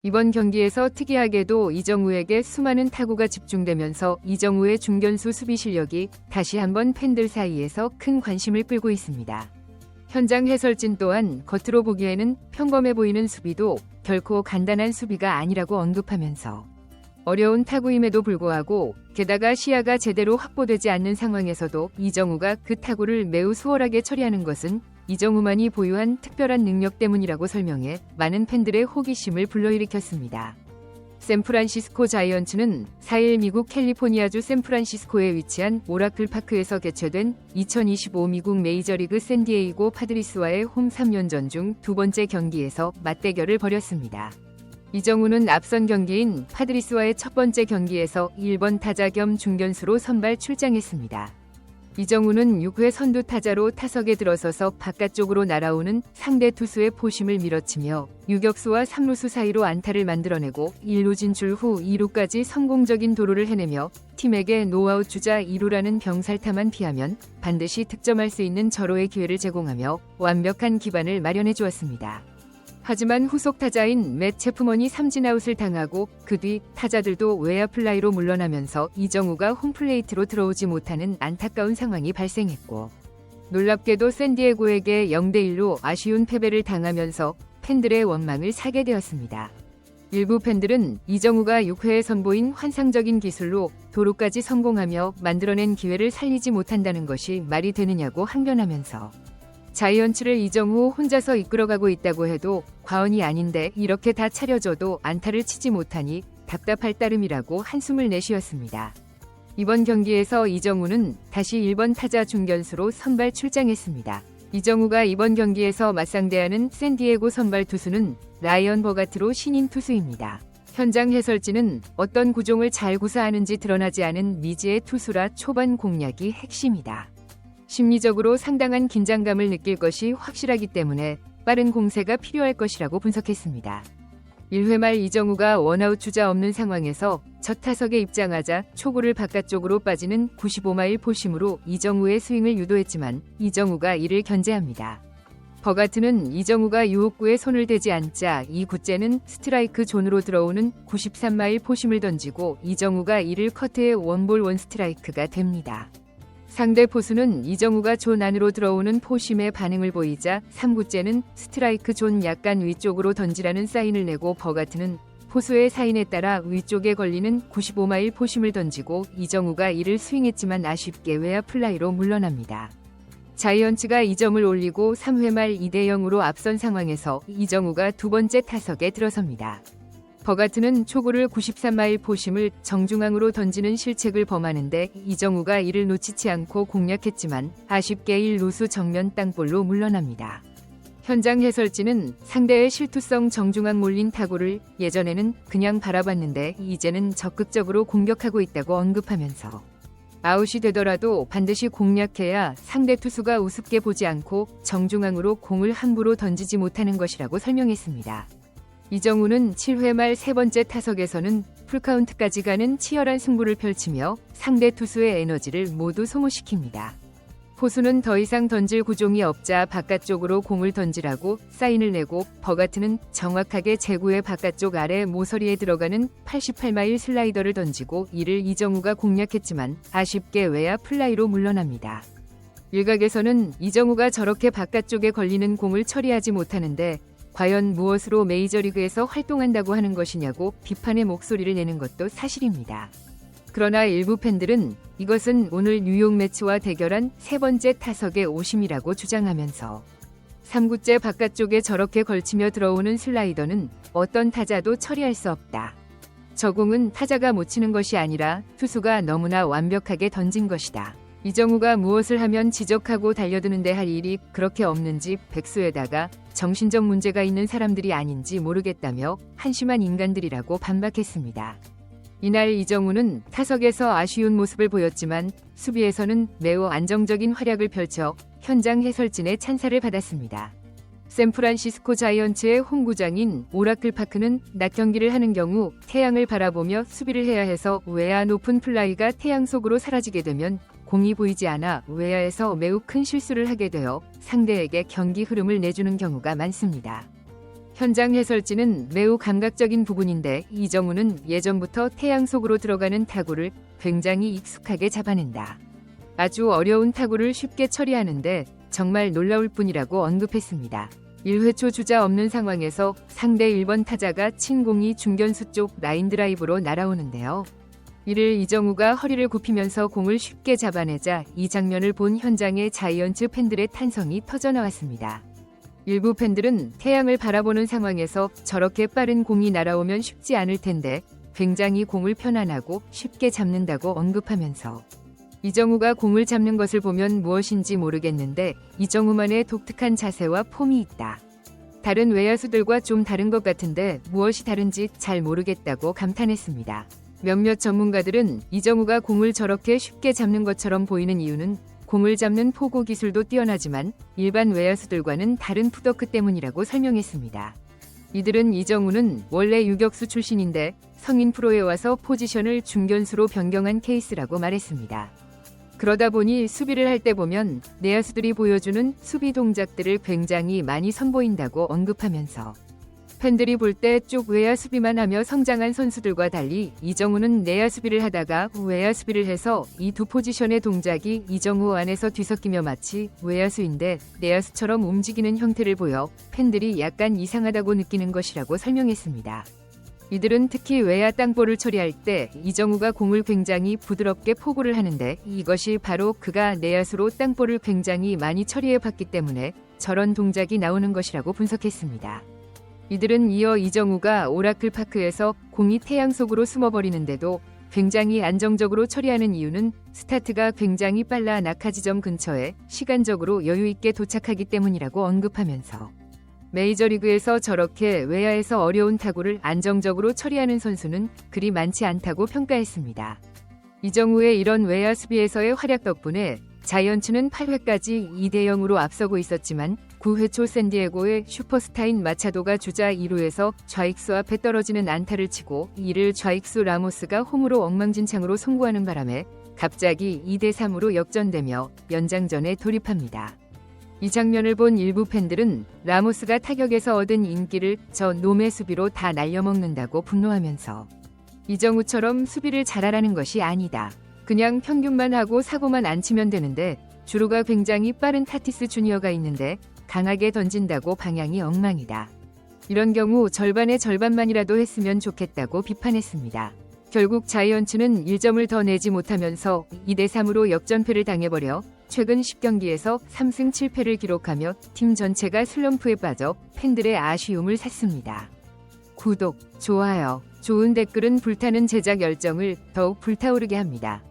이번 경기에서 특이하게도 이정우에게 수많은 타구가 집중되면서 이정우의 중견수 수비 실력이 다시 한번 팬들 사이에서 큰 관심을 끌고 있습니다. 현장 해설진 또한 겉으로 보기에는 평범해 보이는 수비도 결코 간단한 수비가 아니라고 언급하면서 어려운 타구임에도 불구하고 게다가 시야가 제대로 확보되지 않는 상황에서도 이정우가 그 타구를 매우 수월하게 처리하는 것은 이정우만이 보유한 특별한 능력 때문이라고 설명해 많은 팬들의 호기심을 불러일으켰습니다. 샌프란시스코 자이언츠는 4일 미국 캘리포니아주 샌프란시스코에 위치한 오라클 파크에서 개최된 2025 미국 메이저리그 샌디에이고 파드리스와의 홈 3연전 중 두 번째 경기에서 맞대결을 벌였습니다. 이정우는 앞선 경기인 파드리스와의 첫 번째 경기에서 1번 타자 겸 중견수로 선발 출장했습니다. 이정우는 6회 선두 타자로 타석에 들어서서 바깥쪽으로 날아오는 상대 투수의 포심을 밀어치며 유격수와 3루수 사이로 안타를 만들어내고 1루 진출 후 2루까지 성공적인 도루를 해내며 팀에게 노아웃 주자 2루라는 병살타만 피하면 반드시 득점할 수 있는 절호의 기회를 제공하며 완벽한 기반을 마련해 주었습니다. 하지만 후속 타자인 맷 체프먼이 삼진아웃을 당하고 그 뒤 타자들도 외야 플라이로 물러나면서 이정우가 홈플레이트로 들어오지 못하는 안타까운 상황이 발생했고 놀랍게도 샌디에고에게 0대1로 아쉬운 패배를 당하면서 팬들의 원망을 사게 되었습니다. 일부 팬들은 이정우가 6회에 선보인 환상적인 기술로 도루까지 성공하며 만들어낸 기회를 살리지 못한다는 것이 말이 되느냐고 항변하면서 자이언츠를 이정우 혼자서 이끌어가고 있다고 해도 과언이 아닌데 이렇게 다 차려줘도 안타를 치지 못하니 답답할 따름이라고 한숨을 내쉬었습니다. 이번 경기에서 이정우는 다시 1번 타자 중견수로 선발 출장했습니다. 이정우가 이번 경기에서 맞상대하는 샌디에고 선발 투수는 라이언 버가트로 신인 투수입니다. 현장 해설진은 어떤 구종을 잘 구사하는지 드러나지 않은 미지의 투수라 초반 공략이 핵심이다. 심리적으로 상당한 긴장감을 느낄 것이 확실하기 때문에 빠른 공세가 필요할 것이라고 분석했습니다. 1회 말 이정우가 원아웃 주자 없는 상황에서 첫 타석에 입장하자 초구를 바깥쪽으로 빠지는 95마일 포심으로 이정우의 스윙을 유도했지만 이정우가 이를 견제합니다. 버가트는 이정우가 유혹구에 손을 대지 않자 2구째는 스트라이크 존으로 들어오는 93마일 포심을 던지고 이정우가 이를 커트해 원볼 원스트라이크가 됩니다. 상대 포수는 이정우가 존 안으로 들어오는 포심에 반응을 보이자 3구째는 스트라이크 존 약간 위쪽으로 던지라는 사인을 내고 버가트는 포수의 사인에 따라 위쪽에 걸리는 95마일 포심을 던지고 이정우가 이를 스윙했지만 아쉽게 외야 플라이로 물러납니다. 자이언츠가 2점을 올리고 3회 말 2대0으로 앞선 상황에서 이정우가 두 번째 타석에 들어섭니다. 버가트는 초구를 93마일 포심을 정중앙으로 던지는 실책을 범하는데 이정우가 이를 놓치지 않고 공략했지만 아쉽게 1루수 정면 땅볼로 물러납니다. 현장 해설진은 상대의 실투성 정중앙 몰린 타구를 예전에는 그냥 바라봤는데 이제는 적극적으로 공격하고 있다고 언급하면서 아웃이 되더라도 반드시 공략해야 상대 투수가 우습게 보지 않고 정중앙으로 공을 함부로 던지지 못하는 것이라고 설명했습니다. 이정우는 7회 말 세 번째 타석에서는 풀카운트까지 가는 치열한 승부를 펼치며 상대 투수의 에너지를 모두 소모시킵니다. 포수는 더 이상 던질 구종이 없자 바깥쪽으로 공을 던지라고 사인을 내고 버가트는 정확하게 제구의 바깥쪽 아래 모서리에 들어가는 88마일 슬라이더를 던지고 이를 이정우가 공략했지만 아쉽게 외야 플라이로 물러납니다. 일각에서는 이정우가 저렇게 바깥쪽에 걸리는 공을 처리하지 못하는데 과연 무엇으로 메이저리그에서 활동한다고 하는 것이냐고 비판의 목소리를 내는 것도 사실입니다. 그러나 일부 팬들은 이것은 오늘 뉴욕 매치와 대결한 세 번째 타석의 오심이라고 주장하면서 3구째 바깥쪽에 저렇게 걸치며 들어오는 슬라이더는 어떤 타자도 처리할 수 없다. 저 공은 타자가 못 치는 것이 아니라 투수가 너무나 완벽하게 던진 것이다. 이정우가 무엇을 하면 지적하고 달려드는데 할 일이 그렇게 없는지 백수에다가 정신적 문제가 있는 사람들이 아닌지 모르겠다며 한심한 인간들이라고 반박했습니다. 이날 이정우는 타석에서 아쉬운 모습을 보였지만 수비에서는 매우 안정적인 활약을 펼쳐 현장 해설진의 찬사를 받았습니다. 샌프란시스코 자이언츠의 홈구장인 오라클 파크는 낮 경기를 하는 경우 태양을 바라보며 수비를 해야 해서 외야 높은 플라이가 태양 속으로 사라지게 되면 공이 보이지 않아 외야에서 매우 큰 실수를 하게 되어 상대에게 경기 흐름을 내주는 경우가 많습니다. 현장 해설진은 매우 감각적인 부분인데 이정우는 예전부터 태양 속으로 들어가는 타구를 굉장히 익숙하게 잡아낸다. 아주 어려운 타구를 쉽게 처리하는데 정말 놀라울 뿐이라고 언급했습니다. 1회 초 주자 없는 상황에서 상대 1번 타자가 친 공이 중견수 쪽 라인 드라이브로 날아오는데요. 이를 이정우가 허리를 굽히면서 공을 쉽게 잡아내자 이 장면을 본 현장의 자이언츠 팬들의 탄성이 터져나왔습니다. 일부 팬들은 태양을 바라보는 상황에서 저렇게 빠른 공이 날아오면 쉽지 않을 텐데 굉장히 공을 편안하고 쉽게 잡는다고 언급하면서 이정우가 공을 잡는 것을 보면 무엇인지 모르겠는데 이정우만의 독특한 자세와 폼이 있다. 다른 외야수들과 좀 다른 것 같은데 무엇이 다른지 잘 모르겠다고 감탄했습니다. 몇몇 전문가들은 이정우가 공을 저렇게 쉽게 잡는 것처럼 보이는 이유는 공을 잡는 포구 기술도 뛰어나지만 일반 외야수들과는 다른 풋워크 때문이라고 설명했습니다. 이들은 이정우는 원래 유격수 출신인데 성인 프로에 와서 포지션을 중견수로 변경한 케이스라고 말했습니다. 그러다 보니 수비를 할 때 보면 내야수들이 보여주는 수비 동작들을 굉장히 많이 선보인다고 언급하면서 팬들이 볼 때 쭉 외야 수비만 하며 성장한 선수들과 달리 이정우는 내야 수비를 하다가 외야 수비를 해서 이 두 포지션의 동작이 이정우 안에서 뒤섞이며 마치 외야수인데 내야수처럼 움직이는 형태를 보여 팬들이 약간 이상하다고 느끼는 것이라고 설명했습니다. 이들은 특히 외야 땅볼을 처리할 때 이정우가 공을 굉장히 부드럽게 포구를 하는데 이것이 바로 그가 내야수로 땅볼을 굉장히 많이 처리해봤기 때문에 저런 동작이 나오는 것이라고 분석했습니다. 이들은 이어 이정우가 오라클 파크에서 공이 태양 속으로 숨어버리는데도 굉장히 안정적으로 처리하는 이유는 스타트가 굉장히 빨라 낙하 지점 근처에 시간적으로 여유 있게 도착하기 때문이라고 언급하면서 메이저리그에서 저렇게 외야에서 어려운 타구를 안정적으로 처리하는 선수는 그리 많지 않다고 평가했습니다. 이정우의 이런 외야 수비에서의 활약 덕분에 자이언츠는 8회까지 2대0으로 앞서고 있었지만 9회 초 샌디에고의 슈퍼스타인 마차도가 주자 2루에서 좌익수 앞에 떨어지는 안타를 치고 이를 좌익수 라모스가 홈으로 엉망진창으로 송구하는 바람에 갑자기 2대3으로 역전되며 연장전에 돌입합니다. 이 장면을 본 일부 팬들은 라모스가 타격에서 얻은 인기를 저 놈의 수비로 다 날려먹는다고 분노하면서 이정우처럼 수비를 잘하라는 것이 아니다. 그냥 평균만 하고 사고만 안 치면 되는데 주루가 굉장히 빠른 타티스 주니어가 있는데 강하게 던진다고 방향이 엉망이다. 이런 경우 절반의 절반만이라도 했으면 좋겠다고 비판했습니다. 결국 자이언츠는 1점을 더 내지 못하면서 2대3으로 역전패를 당해버려 최근 10경기에서 3승 7패를 기록하며 팀 전체가 슬럼프에 빠져 팬들의 아쉬움을 샀습니다. 구독, 좋아요, 좋은 댓글은 불타는 제작 열정을 더욱 불타오르게 합니다.